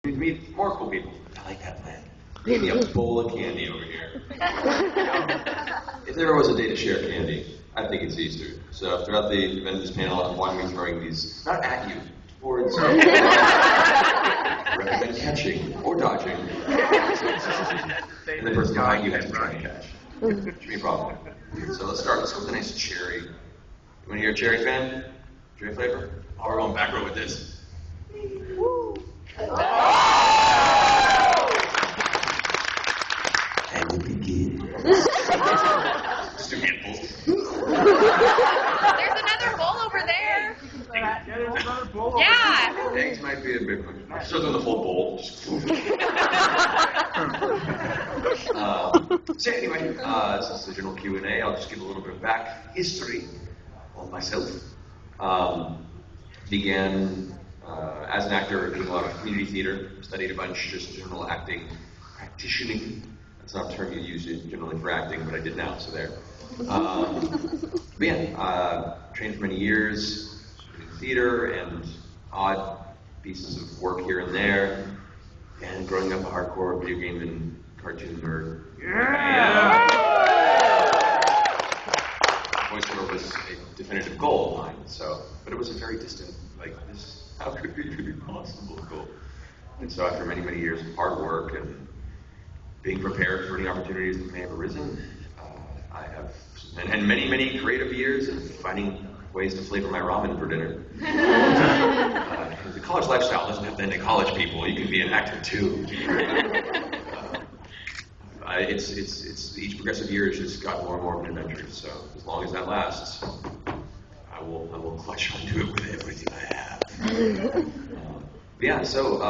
To meet more cool people. I like that plan. Give me a bowl of candy over here. If there was a day to share candy, I think it's Easter. So throughout the event of this panel, I'm wanting to be throwing these, not at you, towards you. Recommend catching or dodging. And the person behind you has to try and catch. Should be a problem. So let's start. Let's go with a nice cherry. You want to hear a cherry fan? Cherry flavor? Oh, we're going back row with this. And we begin. Just do handfuls. There's another bowl over there. Yeah, there's another bowl over Yeah. Eggs might be a big one. I'm still doing the full bowl. So anyway, this is the general Q&A. I'll just give a little bit of back history on myself. Began as an actor doing a lot of community theater. Studied a bunch, just general acting, practicing. That's not a term you use generally for acting, but I did now, so there. But yeah, trained for many years in theater and odd pieces of work here and there. And growing up a hardcore video game and cartoon nerd. Yeah! Voiceover was a definitive goal of mine, but it was a very distant, like, this, how could it be possible goal? And so after many, many years of hard work and being prepared for any opportunities that may have arisen, I have, and many, many creative years of finding ways to flavor my ramen for dinner. The college lifestyle doesn't have to end at college people. You can be an actor too. It's each progressive year has just got more and more of an adventure. So as long as that lasts, I will clutch onto it with everything I have. Yeah. So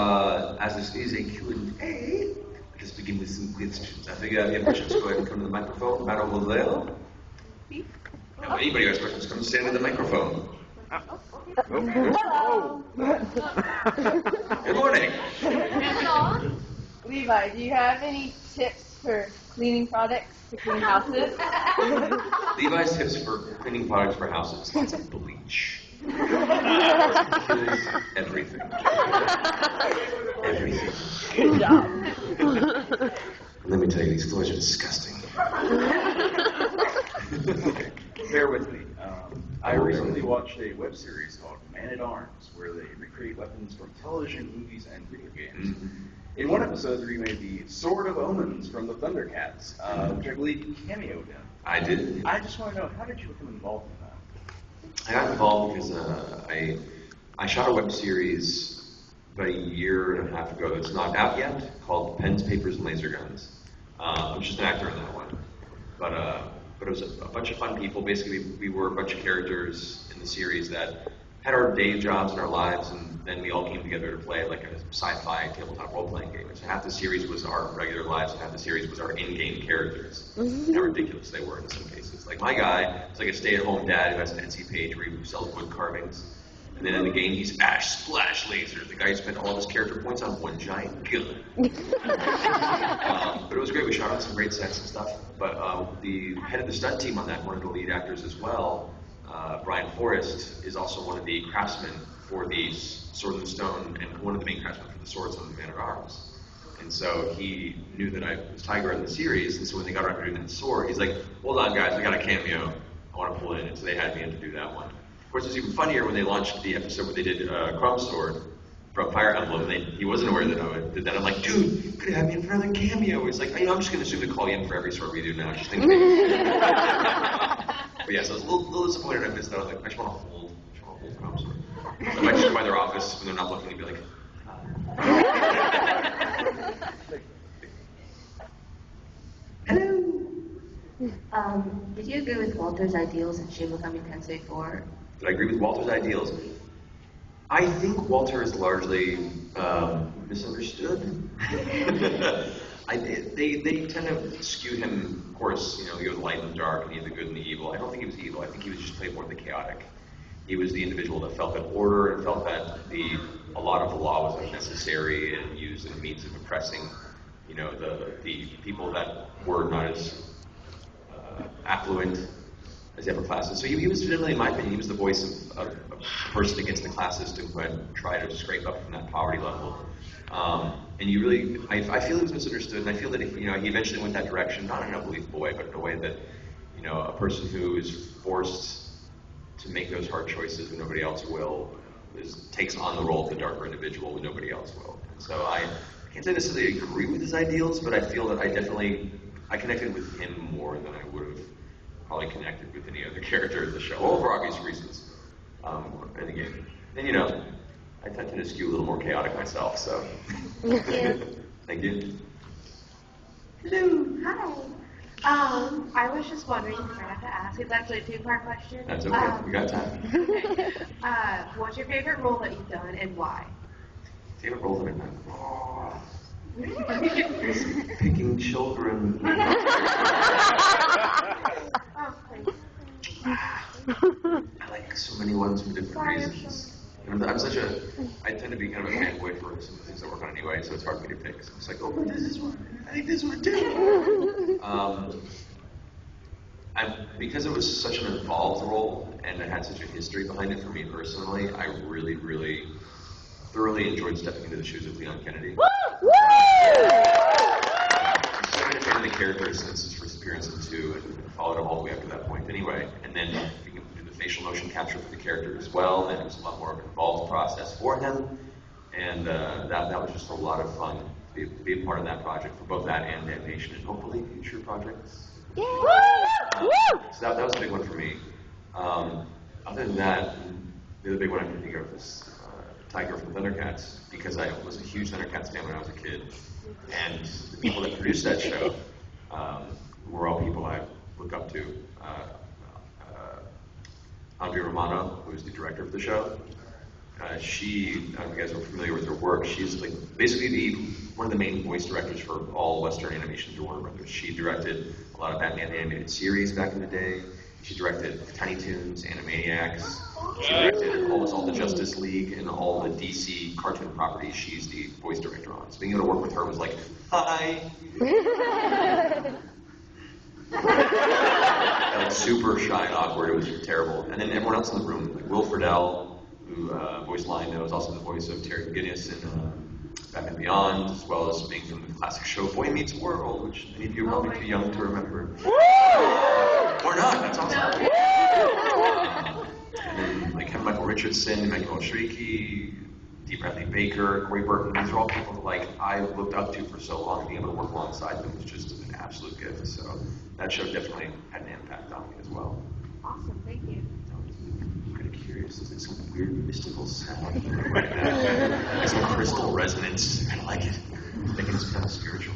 as this is a Q&A, let's begin with some questions. I figure if you have questions, go ahead and come to the microphone. Mademoiselle. Now, anybody who has questions, come stand at the microphone. Hello. Good morning. Levi, do you have any tips for cleaning products to clean houses? Levi's tips for cleaning products for houses. Lots of bleach. Everything. Everything. Good job. Let me tell you, these floors are disgusting. Bear with me. I recently watched a web series called Man at Arms, where they recreate weapons from television, movies, and video games. Mm-hmm. In one episode, they remade the Sword of Omens from the Thundercats, which I believe you cameoed in. I did. I just want to know, how did you become involved in that? I got involved because I shot a web series about a year and a half ago that's not out yet, called Pens, Papers, and Laser Guns. I'm just an actor in that one. But it was a bunch of fun people. Basically, we were a bunch of characters in the series that had our day jobs and our lives, and then we all came together to play like a sci-fi tabletop role-playing game. So half the series was our regular lives, and half the series was our in-game characters. How ridiculous they were in some cases. Like my guy is like a stay-at-home dad who has an Etsy page where he sells wood carvings. And then in the game, he's Ash Splash Laser, the guy who spent all of his character points on one giant gun. But it was great. We shot on some great sets and stuff. But the head of the stunt team on that, one of the lead actors as well, Brian Forrest, is also one of the craftsmen for the Sword and Stone and one of the main craftsmen for the swords on the Man at Arms. And so he knew that I was Tiger in the series, and so when they got around to doing that sword, he's like, hold on guys, I got a cameo I want to pull in. And so they had me in to do that one. Of course, it was even funnier when they launched the episode where they did Chrome Sword from Fire Emblem. He wasn't aware that I did that. I'm like, dude, you could have had me in for another cameo. He's like, I'm just going to assume to call you in for every sword we do now. Just think of it. But yeah, so I was a little disappointed I missed out. I was like, I just want to hold Chrome Sword. So I might just go by their office when they're not looking and be like, Hello. Did you agree with Walter's ideals in Shin Megami Tensei 4? did I agree with Walter's ideals? I think Walter is largely misunderstood. They tend to skew him, of course, you go the light and the dark, and he had the good and the evil. I don't think he was evil. I think he was just played more the chaotic. He was the individual that felt that order and felt that a lot of the law was unnecessary and used as a means of oppressing, the people that were not as affluent as the upper classes. So he was generally, in my opinion, he was the voice of a person against the class system who had tried to scrape up from that poverty level. And you really, I feel he was misunderstood, and I feel that if, he eventually went that direction, not in an unbelievable way, but in a way that, a person who is forced to make those hard choices when nobody else will, takes on the role of the darker individual when nobody else will. And so I can't say necessarily agree with his ideals, but I feel that I connected with him more than I would have probably connected with any other character in the show. Well, for obvious reasons. In the game. And I tend to skew a little more chaotic myself, so. Thank you. Thank you. Hello. Hi. I was just wondering, if I have to ask, it's actually a two-part question. That's okay. We got time. Okay. What's your favorite role that you've done and why? Favorite role that I've done? Oh, picking children. Oh, thanks. I like so many ones for different reasons. And I tend to be kind of a fanboy for some of the things I work on anyway, so it's hard for me to pick. So it's like, oh, this is one. I think this one too. Because it was such an involved role and it had such a history behind it for me personally, I really, really thoroughly enjoyed stepping into the shoes of Leon Kennedy. I've so been a fan of the character since his first appearance in 2 and followed him all the way up to that point anyway. And then you can do the facial motion capture for the character as well, and it was a lot more of an involved process for him. And that was just a lot of fun to be a part of that project for both that and animation and hopefully future projects. So that was a big one for me. Other than that, the other big one I can think of is Tiger from Thundercats, because I was a huge Thundercats fan when I was a kid. And the people that produced that show were all people I look up to. Andrea Romano, who is the director of the show, I don't know if you guys are familiar with her work. She's like basically one of the main voice directors for all Western animation through Warner Brothers. She directed a lot of Batman the Animated Series back in the day. She directed Tiny Toons, Animaniacs. She directed almost all the Justice League and all the DC cartoon properties. She's the voice director on. So being able to work with her was like, hi. Like super shy and awkward. It was terrible. And then everyone else in the room, like Will Friedle, who voiced Lion-O, is also the voice of Terry McGinnis in Batman Beyond, as well as being from the classic show Boy Meets World, which many of you are probably too young to remember. Or not, that's awesome. And then like Michael Richardson, Michael Shrieky, D. Bradley Baker, Corey Burton, these are all people that I looked up to for so long, and being able to work alongside them was just an absolute gift. So that show definitely had an impact on me as well. Awesome, thank you. I'm kind of curious, is it some weird mystical sound right now? Like some crystal resonance. I like it. I think it's kind of spiritual.